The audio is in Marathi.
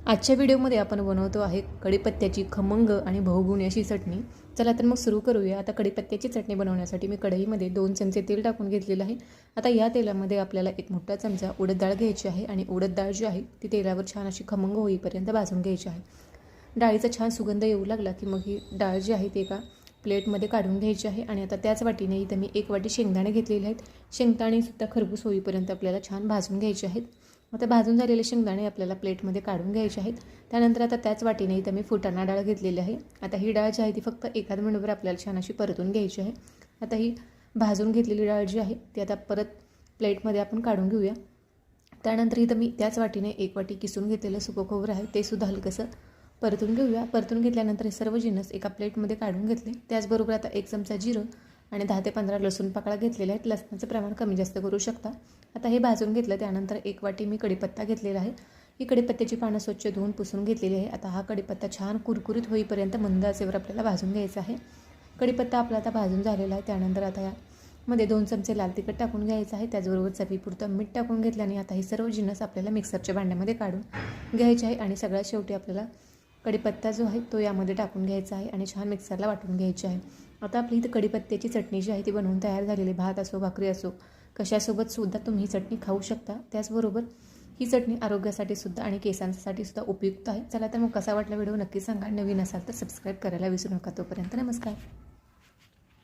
आजच्या व्हिडिओमध्ये आपण बनवतो आहे कढीपत्त्याची खमंग आणि बहुगुणी अशी चटणी। चला तर मग सुरू करूया। आता कढीपत्त्याची चटणी बनवण्यासाठी मी कढईमध्ये 2 चमचे तेल टाकून घेतलेलं आहे। आता या तेलामध्ये आपल्याला एक मोठा चमचा उडद डाळ घ्यायची आहे आणि उडद डाळ जी आहे ती तेलावर छान अशी खमंग होईपर्यंत भाजून घ्यायची आहे। डाळीचा छान सुगंध येऊ लागला की मग ही डाळ जी आहे ती एका प्लेटमध्ये काढून घ्यायची आहे। आणि आता त्याच वाटीने इथं मी 1 वाटी शेंगदाणे घेतलेले आहेत। शेंगदाणे सुद्धा खरपूस होईपर्यंत आपल्याला छान भाजून घ्यायचे आहेत। आता भाजून झालेले शेंगदाणे आपल्याला प्लेटमध्ये काढून घ्यायचे आहेत। त्यानंतर आता त्याच वाटीने इथं मी फुटाणा डाळ घेतलेली आहे। आता ही डाळ जी आहे ती फक्त 1 मिनिटभर आपल्याला छान अशी परतून घ्यायची आहे। आता ही भाजून घेतलेली डाळ जी आहे ती आता परत प्लेटमध्ये आपण काढून घेऊया। त्यानंतर इथं मी त्याच वाटीने 1 वाटी किसून घेतलेलं सुकं खोबरं आहे ते सुद्धा हलकंसं परतून घेऊया। परतून घेतल्यानंतर हे सर्व जिन्नस एका प्लेटमध्ये काढून घेतले। त्याचबरोबर आता 1 चमचा जिरं आणि 10 ते 15 लसूण पाकळ्या घेतलेल्या आहेत। लसणाचं प्रमाण कमी जास्त करू शकता। आता हे भाजून घेतलं। त्यानंतर 1 वाटी मी कढीपत्ता घेतलेला आहे। ही कढीपत्त्याची पानं स्वच्छ धुवून पुसून घेतलेली आहे। आता हा कढीपत्ता छान कुरकुरीत होईपर्यंत मंद आचेवर आपल्याला भाजून घ्यायचा आहे। कढीपत्ता आपला आता भाजून झालेला आहे। त्यानंतर आता यामध्ये 2 चमचे लाल तिखट टाकून घ्यायचं आहे। त्याचबरोबर चवीपुरतं मीठ टाकून घेतल्याने आता हे सर्व जिन्नस आपल्याला मिक्सरच्या भांड्यामध्ये काढून घ्यायचे आहे। आणि सगळ्यात शेवटी आपल्याला कढीपत्ता जो आहे तो यामध्ये टाकून घ्यायचा आहे आणि छान मिक्सरला वाटून घ्यायची आहे। आता आपली इथं कढीपत्त्याची चटणी जी आहे ती बनवून तयार झालेली। भात असो भाकरी असो कशासोबत सुद्धा तुम्ही ही चटणी खाऊ शकता। त्याचबरोबर ही चटणी आरोग्यासाठी सुद्धा आणि केसांसाठी सुद्धा उपयुक्त आहे। चला तर मग कसा वाटला व्हिडिओ नक्की सांगा। नवीन असाल तर सबस्क्राईब करायला विसरू नका। तोपर्यंत नमस्कार।